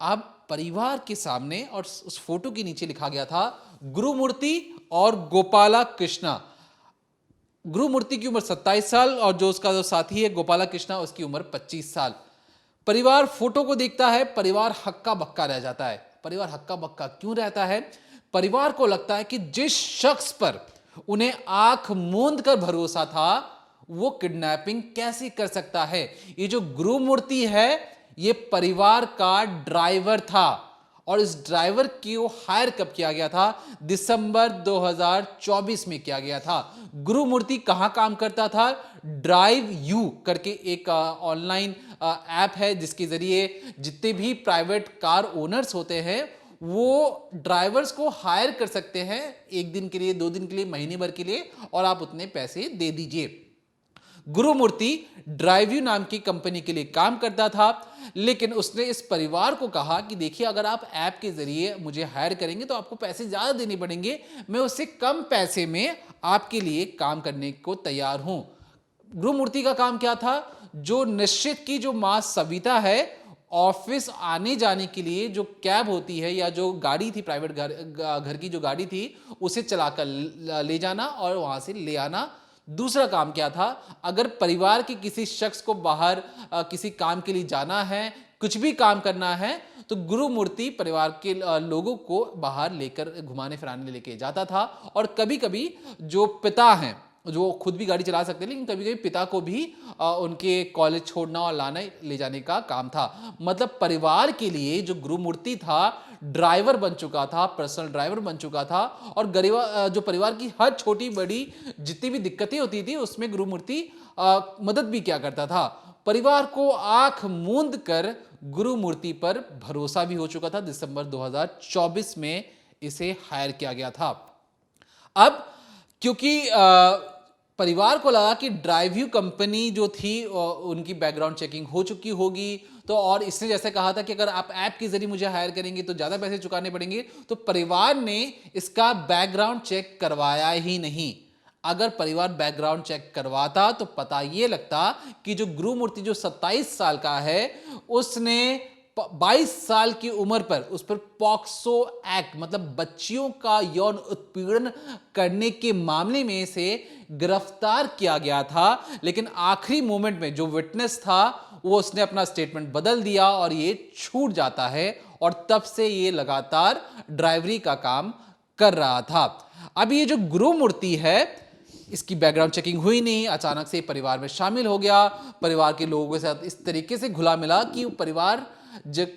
अब परिवार के सामने और उस फोटो के नीचे लिखा गया था गुरुमूर्ति और गोपाला कृष्णा। गुरुमूर्ति की उम्र 27 साल और जो उसका जो साथी है गोपाला कृष्णा, उसकी उम्र 25 साल। परिवार फोटो को देखता है, परिवार हक्का बक्का रह जाता है। परिवार हक्का बक्का क्यों रहता है? परिवार को लगता है कि जिस शख्स पर उन्हें आंख मूंद कर भरोसा था, वो किडनैपिंग कैसे कर सकता है। ये जो गुरुमूर्ति है, ये परिवार का ड्राइवर था, और इस ड्राइवर को हायर कब किया गया था? दिसंबर 2024 में किया गया था। गुरुमूर्ति कहां काम करता था? ड्राइव यू करके एक ऑनलाइन ऐप है, जिसके जरिए जितने भी प्राइवेट कार ओनर्स होते हैं वो ड्राइवर्स को हायर कर सकते हैं, 1 दिन के लिए, 2 दिन के लिए, महीने भर के लिए, और आप उतने पैसे दे दीजिए। गुरुमूर्ति ड्राइव्यू नाम की कंपनी के लिए काम करता था, लेकिन उसने इस परिवार को कहा कि देखिए, अगर आप ऐप के जरिए मुझे हायर करेंगे तो आपको पैसे ज्यादा देने पड़ेंगे, मैं उससे कम पैसे में आपके लिए काम करने को तैयार हूं। गुरुमूर्ति का काम क्या था? जो निश्चित की जो मां सविता है, ऑफिस आने जाने के लिए जो कैब होती है या जो गाड़ी थी, प्राइवेट घर की जो गाड़ी थी, उसे चलाकर ले जाना और वहां से ले आना। दूसरा काम क्या था? अगर परिवार के किसी शख्स को बाहर किसी काम के लिए जाना है, कुछ भी काम करना है, तो गुरुमूर्ति परिवार के लोगों को बाहर लेकर घुमाने फिराने लेके जाता था। और कभी कभी जो पिता हैं, जो खुद भी गाड़ी चला सकते हैं, लेकिन कभी कभी पिता को भी उनके कॉलेज छोड़ना और लाने ले जाने का काम था। मतलब परिवार के लिए जो गुरुमूर्ति था, ड्राइवर बन चुका था, पर्सनल ड्राइवर बन चुका था, और जो परिवार की हर छोटी बड़ी जितनी भी दिक्कतें होती थी उसमें गुरुमूर्ति मदद भी क्या करता था। परिवार को आंख मूंद कर गुरुमूर्ति पर भरोसा भी हो चुका था। दिसंबर 2024 में इसे हायर किया गया था। अब क्योंकि परिवार को लगा कि ड्राइव्यू कंपनी जो थी उनकी बैकग्राउंड चेकिंग हो चुकी होगी, तो और इसने जैसे कहा था कि अगर आप ऐप के जरिए मुझे हायर करेंगे तो ज़्यादा पैसे चुकाने पड़ेंगे, तो परिवार ने इसका बैकग्राउंड चेक करवाया ही नहीं। अगर परिवार बैकग्राउंड चेक करवाता तो पता ये लगता कि जो गुरुमूर्ति जो 27 साल का है उसने 22 साल की उम्र पर उस पर पॉक्सो एक्ट मतलब बच्चियों का यौन उत्पीड़न करने के मामले में से गिरफ्तार किया गया था। लेकिन आखिरी मोमेंट में जो विटनेस था वो उसने अपना स्टेटमेंट बदल दिया और ये छूट जाता है और तब से ये लगातार ड्राइवरी का काम कर रहा था। अब ये जो गुरुमूर्ति है इसकी बैकग्राउंड चेकिंग हुई नहीं, अचानक से परिवार में शामिल हो गया, परिवार के लोगों के साथ इस तरीके से घुला मिला कि परिवार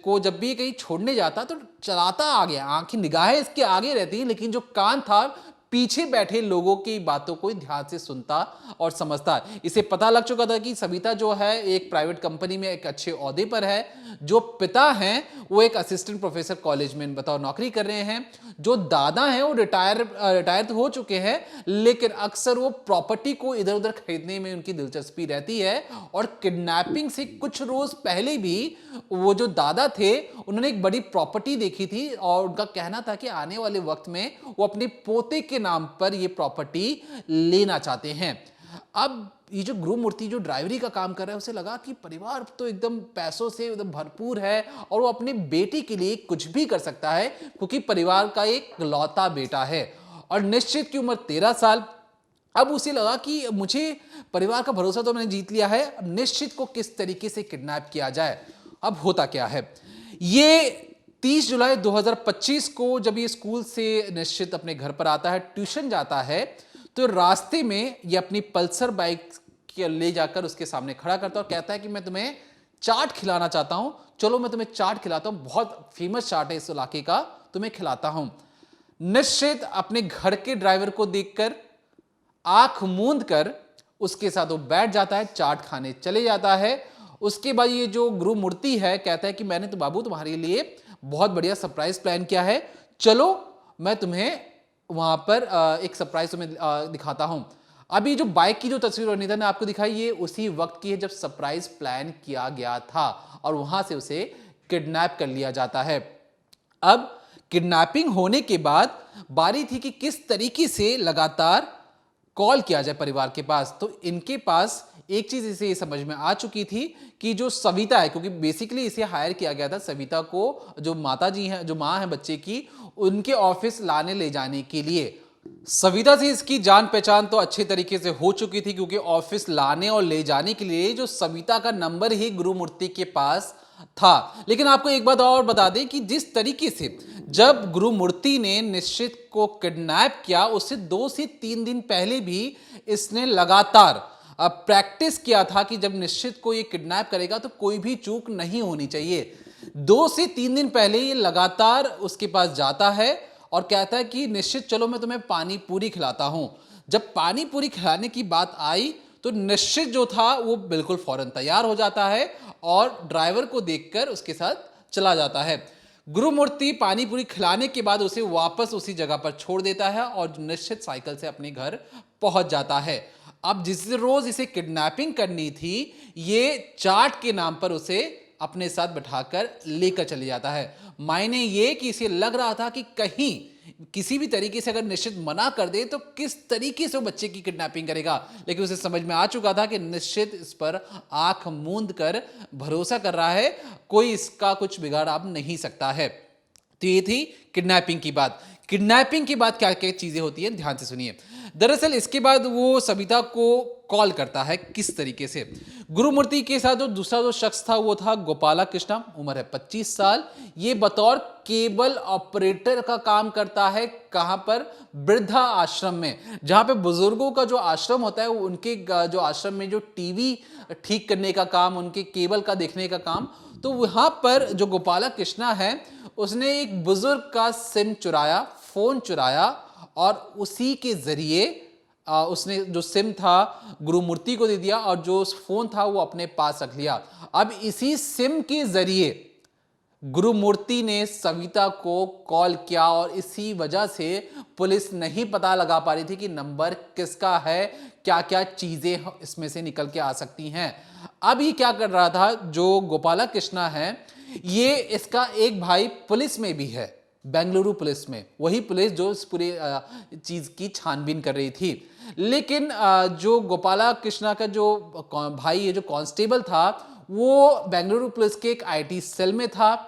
को जब भी कहीं छोड़ने जाता तो चलाता आगे, आंखें निगाहें इसके आगे रहती, लेकिन जो कान था पीछे बैठे लोगों की बातों को ध्यान से सुनता और समझता। इसे पता लग चुका था कि सविता जो है एक प्राइवेट कंपनी में एक अच्छे ओहदे पर है, जो पिता हैं वो एक असिस्टेंट प्रोफेसर कॉलेज में बतौर नौकरी कर रहे हैं, जो दादा हैं वो रिटायर तो हो चुके हैं, लेकिन अक्सर वो प्रॉपर्टी को इधर उधर खरीदने में उनकी दिलचस्पी रहती है। और किडनैपिंग से कुछ रोज पहले भी वो जो दादा थे उन्होंने एक बड़ी प्रॉपर्टी देखी थी और उनका कहना था कि आने वाले वक्त में वो अपने पोते के नाम पर ये प्रॉपर्टी लेना चाहते हैं। अब ये जो गुरुमूर्ति जो ड्राइवरी का काम कर रहा है उसे लगा कि परिवार तो एकदम पैसों से एकदम भरपूर है और वो अपने बेटे के लिए कुछ भी कर सकता है क्योंकि परिवार का एक लौता बेटा है और निश्चित की उम्र 13 साल। अब उसे लगा कि मुझे परिवार का भरोसा तो मैंने जीत लिया है, अब निश्चित को किस तरीके से किडनैप किया जाए। अब होता क्या है, ये 30 जुलाई 2025 को जब ये स्कूल से निश्चित अपने घर पर आता है, ट्यूशन जाता है, तो रास्ते में ये अपनी पल्सर बाइक ले जाकर उसके सामने खड़ा करता है और कहता है कि मैं तुम्हें चाट खिलाना चाहता हूं, चलो मैं तुम्हें चाट खिलाता हूं, बहुत फेमस चाट है इस इलाके का, तुम्हें खिलाता हूं। निश्चित अपने घर के ड्राइवर को देखकर आंख मूंद कर उसके साथ वो बैठ जाता है, चाट खाने चले जाता है। उसके बाद ये जो गुरुमूर्ति है कहता है कि मैंने तो बाबू तुम्हारे लिए बहुत बढ़िया सरप्राइज प्लान किया है, चलो मैं तुम्हें वहां पर एक सरप्राइज तुम्हें दिखाता हूं। अभी जो बाइक की जो तस्वीर अनीता ने आपको दिखाई ये उसी वक्त की है जब सरप्राइज प्लान किया गया था और वहां से उसे किडनैप कर लिया जाता है। अब किडनैपिंग होने के बाद बारी थी कि किस तरीके से लगातार कॉल किया जाए परिवार के पास। तो इनके पास एक चीज इसे समझ में आ चुकी थी कि जो सविता है, क्योंकि बेसिकली इसे हायर किया गया था सविता को, जो माता जी हैं, जो माँ है बच्चे की, उनके ऑफिस लाने ले जाने के लिए। सविता से इसकी जान पहचान तो अच्छे तरीके से हो चुकी थी क्योंकि ऑफिस लाने और ले जाने के लिए जो सविता का नंबर ही गुरुमूर्ति के पास था। लेकिन आपको एक बात और बता दें कि जिस तरीके से जब गुरुमूर्ति ने निश्चित को किडनैप किया उससे 2 से 3 दिन पहले भी इसने लगातार प्रैक्टिस किया था कि जब निश्चित को ये किडनैप करेगा तो कोई भी चूक नहीं होनी चाहिए। 2 से 3 दिन पहले ये लगातार उसके पास जाता है और कहता है कि निश्चित चलो मैं तुम्हें पानी पूरी खिलाता हूं। जब पानी पूरी खिलाने की बात आई तो निश्चित जो था वो बिल्कुल फौरन तैयार हो जाता है और ड्राइवर को देखकर उसके साथ चला जाता है। गुरुमूर्ति पानी पूरी खिलाने के बाद उसे वापस उसी जगह पर छोड़ देता है और निश्चित साइकिल से अपने घर पहुंच जाता है। अब जिस रोज इसे किडनैपिंग करनी थी ये चाट के नाम पर उसे अपने साथ बैठाकर लेकर चले जाता है। मायने ये कि इसे लग रहा था कि कहीं किसी भी तरीके से अगर निश्चित मना कर दे तो किस तरीके से वो बच्चे की किडनैपिंग करेगा, लेकिन उसे समझ में आ चुका था कि निश्चित इस पर आंख मूंद कर भरोसा कर रहा है, कोई इसका कुछ बिगाड़ अब नहीं सकता है। तो ये थी किडनैपिंग की बात। किडनैपिंग के बाद क्या क्या चीजें होती हैं ध्यान से सुनिए। दरअसल इसके बाद वो सविता को कॉल करता है किस तरीके से। गुरुमूर्ति के साथ जो दूसरा जो शख्स था वो था गोपाला कृष्णा, उम्र है 25 साल। ये बतौर केबल ऑपरेटर का काम करता है। कहां पर? वृद्धा आश्रम में, जहां पे बुजुर्गों का जो आश्रम होता है उनके जो आश्रम में जो टीवी ठीक करने का काम, उनके केबल का देखने का काम, तो वहां पर जो गोपाला कृष्णा है उसने एक बुजुर्ग का सिम चुराया, फोन चुराया और उसी के जरिए उसने जो सिम था गुरुमूर्ति को दे दिया और जो फोन था वो अपने पास रख लिया। अब इसी सिम के जरिए गुरुमूर्ति ने सविता को कॉल किया और इसी वजह से पुलिस नहीं पता लगा पा रही थी कि नंबर किसका है, क्या क्या चीजें इसमें से निकल के आ सकती हैं। अब ये क्या कर रहा था, जो गोपाला कृष्णा है, ये इसका एक भाई पुलिस में भी है, बेंगलुरु पुलिस में, वही पुलिस जो इस पूरे चीज की छानबीन कर रही थी। लेकिन जो गोपाला कृष्णा का जो भाई है, जो कांस्टेबल था, वो बेंगलुरु पुलिस के एक आईटी सेल में था,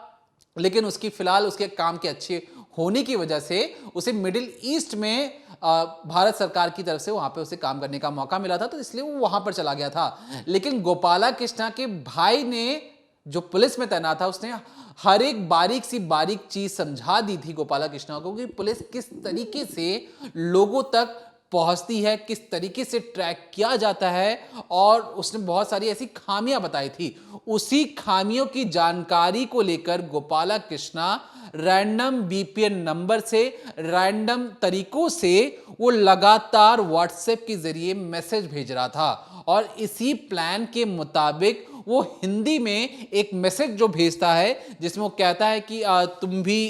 लेकिन उसकी फिलहाल उसके काम के अच्छे होने की वजह से उसे मिडिल ईस्ट में भारत सरकार की तरफ से वहां पे उसे काम करने का मौका मिला था, तो इसलिए वो वहां पर चला गया था। लेकिन गोपाला कृष्णा के भाई ने, जो पुलिस में तैनात था, उसने हर एक बारीक सी बारीक चीज समझा दी थी गोपाला कृष्णा को कि पुलिस किस तरीके से लोगों तक पहुंचती है, किस तरीके से ट्रैक किया जाता है, और उसने बहुत सारी ऐसी खामियां बताई थी। उसी खामियों की जानकारी को लेकर Gopala Krishna random BPN number से, रैंडम तरीकों से वो लगातार व्हाट्सएप के जरिए मैसेज भेज रहा था, और इसी प्लान के मुताबिक वो हिंदी में एक मैसेज जो भेजता है, जिसमें वो कहता है कि तुम भी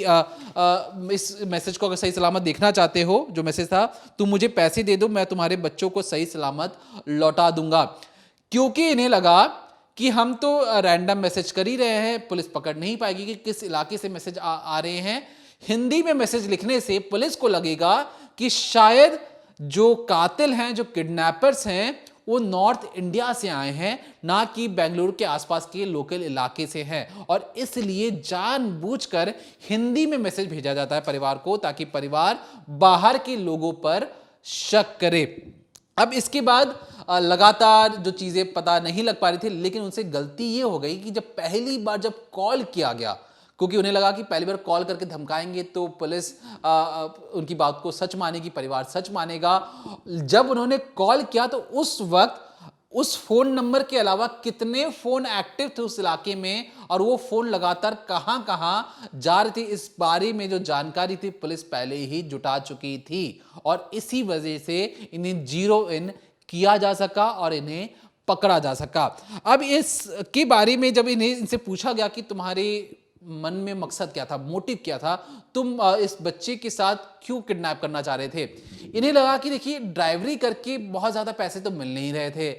इस मैसेज को अगर सही सलामत देखना चाहते हो, जो मैसेज था, तुम मुझे पैसे दे दो, मैं तुम्हारे बच्चों को सही सलामत लौटा दूंगा। क्योंकि इन्हें लगा कि हम तो रैंडम मैसेज कर ही रहे हैं, पुलिस पकड़ नहीं पाएगी कि किस इलाके से मैसेज आ रहे हैं। हिंदी में मैसेज लिखने से पुलिस को लगेगा कि शायद जो कातिल हैं, जो किडनैपर्स हैं, वो नॉर्थ इंडिया से आए हैं, ना कि बेंगलुरु के आसपास के लोकल इलाके से हैं, और इसलिए जानबूझकर हिंदी में मैसेज भेजा जाता है परिवार को, ताकि परिवार बाहर के लोगों पर शक करे। अब इसके बाद लगातार जो चीजें पता नहीं लग पा रही थी, लेकिन उनसे गलती ये हो गई कि जब पहली बार जब कॉल किया गया, क्योंकि उन्हें लगा कि पहली बार कॉल करके धमकाएंगे तो पुलिस उनकी बात को सच मानेगी, परिवार सच मानेगा। जब उन्होंने कॉल किया तो उस वक्त उस फोन नंबर के अलावा कितने फोन एक्टिव थे उस इलाके में, और वो फोन लगातार कहां कहां जा रही थी, इस बारे में जो जानकारी थी पुलिस पहले ही जुटा चुकी थी, और इसी वजह से इन्हें जीरो इन किया जा सका और इन्हें पकड़ा जा सका। अब इसके बारे में जब इनसे पूछा गया कि तुम्हारे मन में मकसद क्या था, मोटिव क्या था, तुम इस बच्चे के साथ क्यों किडनैप करना चाह रहे थे, इन्हें लगा कि देखिए ड्राइवरी करके बहुत ज्यादा पैसे तो मिल नहीं रहे थे,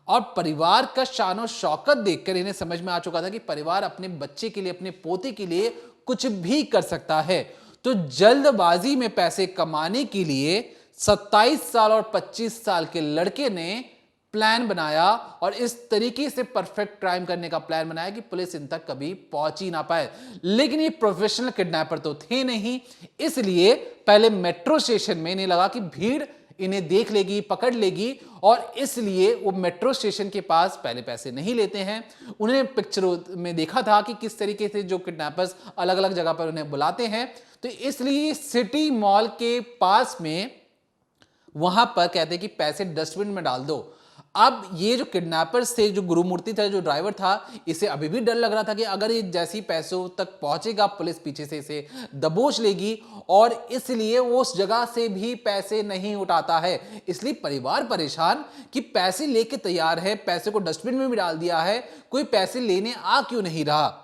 और परिवार का शान और शौकत देखकर इन्हें समझ में आ चुका था कि परिवार अपने बच्चे के लिए, अपने पोते के लिए कुछ भी कर सकता है। तो जल्दबाजी में पैसे कमाने के लिए 27 साल और 25 साल के लड़के ने प्लान बनाया, और इस तरीके से परफेक्ट क्राइम करने का प्लान बनाया कि पुलिस इन तक कभी पहुंच ही ना पाए। लेकिन ये प्रोफेशनल किडनैपर तो थे नहीं, इसलिए पहले मेट्रो स्टेशन में इन्हें लगा कि भीड़ इन्हें देख लेगी, पकड़ लेगी, और इसलिए वो मेट्रो स्टेशन के पास पहले पैसे नहीं लेते हैं। उन्हें पिक्चरों में देखा था कि किस तरीके से जो किडनैपर्स अलग अलग जगह पर उन्हें बुलाते हैं, तो इसलिए सिटी मॉल के पास में वहां पर कहते हैं कि पैसे डस्टबिन में डाल दो। अब ये जो किडनैपर्स थे, जो गुरुमूर्ति था, जो ड्राइवर था, इसे अभी भी डर लग रहा था कि अगर ये जैसी पैसों तक पहुंचेगा पुलिस पीछे से इसे दबोच लेगी, और इसलिए वो उस जगह से भी पैसे नहीं उठाता है। इसलिए परिवार परेशान कि पैसे लेके तैयार है, पैसे को डस्टबिन में भी डाल दिया है, कोई पैसे लेने आ क्यों नहीं रहा।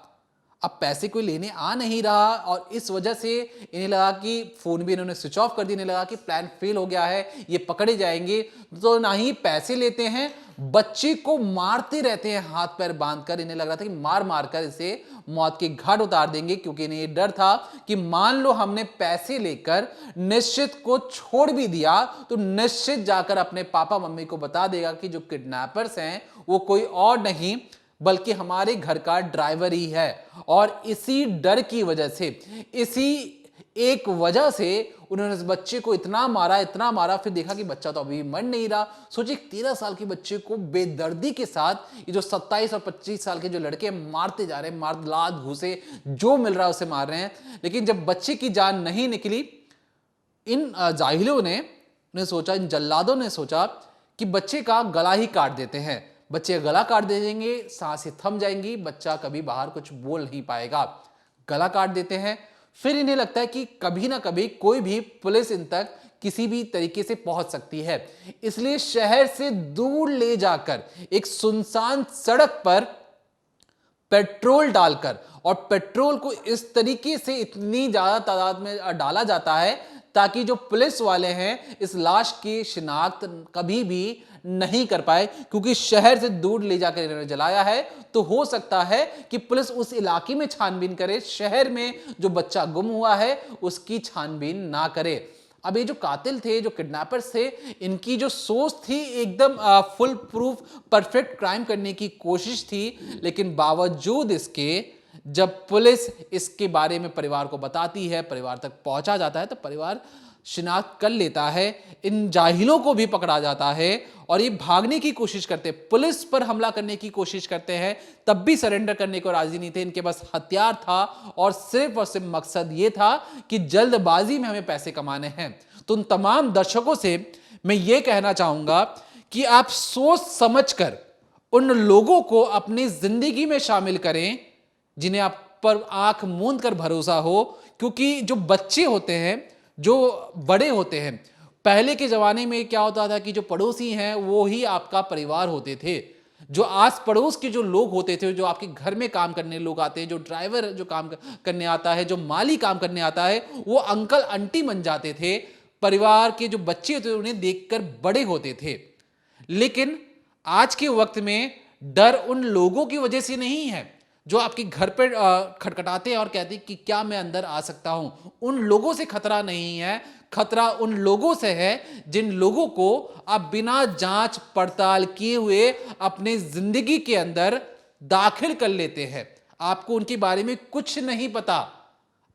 अब पैसे कोई लेने आ नहीं रहा, और इस वजह से इन्हें लगा कि फोन भी इन्होंने स्विच ऑफ कर दिया, इन्हें लगा कि प्लान फेल हो गया है, ये पकड़े जाएंगे, तो ना ही पैसे लेते हैं, बच्चे को मारते रहते हैं हाथ पैर बांधकर। इन्हें लग रहा था कि मार मार कर इसे मौत के घाट उतार देंगे, क्योंकि इन्हें ये डर था कि मान लो हमने पैसे लेकर निश्चित को छोड़ भी दिया तो निश्चित जाकर अपने पापा मम्मी को बता देगा कि जो किडनैपर्स हैं वो कोई और नहीं बल्कि हमारे घर का ड्राइवर ही है। और इसी डर की वजह से, इसी एक वजह से उन्होंने इस बच्चे को इतना मारा, फिर देखा कि बच्चा तो अभी मर नहीं रहा। सोचिए 13 साल के बच्चे को बेदर्दी के साथ ये जो 27 और 25 साल के जो लड़के मारते जा रहे हैं, मार लात घूसे जो मिल रहा है उसे मार रहे हैं। लेकिन जब बच्चे की जान नहीं निकली, इन जाहिलों ने सोचा, इन जल्लादों ने सोचा कि बच्चे का गला ही काट देते हैं। बच्चे का गला काट दे देंगे, सांसें थम जाएंगी, बच्चा कभी बाहर कुछ बोल नहीं पाएगा। गला काट देते हैं। फिर इन्हें लगता है कि कभी ना कभी कोई भी पुलिस इन तक किसी भी तरीके से पहुंच सकती है, इसलिए शहर से दूर ले जाकर एक सुनसान सड़क पर पेट्रोल डालकर, और पेट्रोल को इस तरीके से इतनी ज्यादा तादाद में डाला जाता है ताकि जो पुलिस वाले हैं इस लाश की शिनाख्त कभी भी नहीं कर पाए, क्योंकि शहर से दूर ले जाकर इन्होंने जलाया है। तो हो सकता है कि पुलिस उस इलाके में छानबीन करे, शहर में जो बच्चा गुम हुआ है उसकी छानबीन ना करे। अब ये जो कातिल थे, जो किडनैपर्स थे, इनकी जो सोच थी एकदम फुल प्रूफ परफेक्ट क्राइम करने की कोशिश थी, लेकिन बावजूद इसके जब पुलिस इसके बारे में परिवार को बताती है, परिवार तक पहुंचा जाता है, तो परिवार शिनाख्त कर लेता है, इन जाहिलों को भी पकड़ा जाता है और ये भागने की कोशिश करते, पुलिस पर हमला करने की कोशिश करते हैं, तब भी सरेंडर करने को राजी नहीं थे। इनके पास हथियार था और सिर्फ मकसद ये था कि जल्दबाजी में हमें पैसे कमाने हैं। तो उन तमाम दर्शकों से मैं ये कहना चाहूंगा कि आप सोच समझकर उन लोगों को अपनी जिंदगी में शामिल करें जिन्हें आप पर आंख मूंद कर भरोसा हो, क्योंकि जो बच्चे होते हैं, जो बड़े होते हैं, पहले के जमाने में क्या होता था कि जो पड़ोसी हैं वो ही आपका परिवार होते थे। जो आस पड़ोस के जो लोग होते थे, जो आपके घर में काम करने लोग आते हैं, जो ड्राइवर जो काम करने आता है, जो माली काम करने आता है, वो अंकल आंटी बन जाते थे। परिवार के जो बच्चे होते थे उन्हें देखकर बड़े होते थे। लेकिन आज के वक्त में डर उन लोगों की वजह से नहीं है जो आपके घर पर खटखटाते हैं और कहते हैं कि क्या मैं अंदर आ सकता हूं। उन लोगों से खतरा नहीं है, खतरा उन लोगों से है जिन लोगों को आप बिना जांच पड़ताल किए हुए अपने जिंदगी के अंदर दाखिल कर लेते हैं। आपको उनके बारे में कुछ नहीं पता,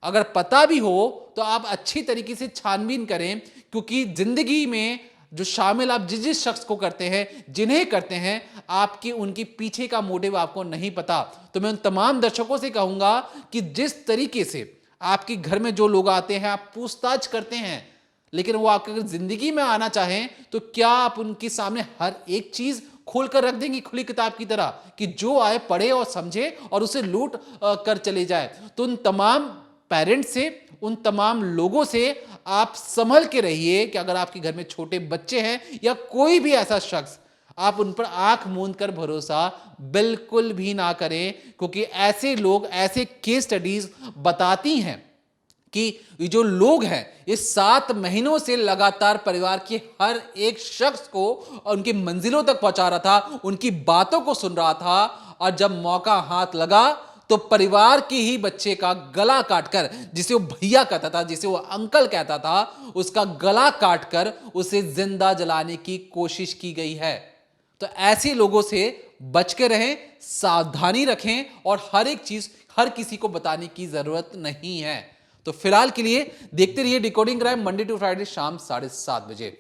अगर पता भी हो तो आप अच्छी तरीके से छानबीन करें, क्योंकि जिंदगी में जो शामिल आप जिस शख्स को करते हैं, जिन्हें करते हैं, आपकी उनके पीछे का मोटिव आपको नहीं पता। तो मैं उन तमाम दर्शकों से कहूंगा कि जिस तरीके से आपके घर में जो लोग आते हैं, आप पूछताछ करते हैं, लेकिन वो आपके अगर जिंदगी में आना चाहें तो क्या आप उनके सामने हर एक चीज खोल कर रख देंगे खुली किताब की तरह कि जो आए पढ़े और समझे और उसे लूट कर चले जाए? तो उन तमाम पेरेंट्स से, उन तमाम लोगों से आप संभल के रहिए कि अगर आपके घर में छोटे बच्चे हैं या कोई भी ऐसा शख्स, आप उन पर आंख मूंद कर भरोसा बिल्कुल भी ना करें, क्योंकि ऐसे लोग, ऐसे केस स्टडीज बताती हैं कि ये जो लोग हैं ये 7 महीनों से लगातार परिवार के हर एक शख्स को उनकी मंजिलों तक पहुंचा रहा था, उनकी बातों को सुन रहा था, और जब मौका हाथ लगा तो परिवार के ही बच्चे का गला काटकर, जिसे वो भैया कहता था, जिसे वो अंकल कहता था, उसका गला काटकर उसे जिंदा जलाने की कोशिश की गई है। तो ऐसे लोगों से बच के रहें, सावधानी रखें और हर एक चीज हर किसी को बताने की जरूरत नहीं है। तो फिलहाल के लिए देखते रहिए decoding crime, Monday to Friday शाम 7:30 बजे।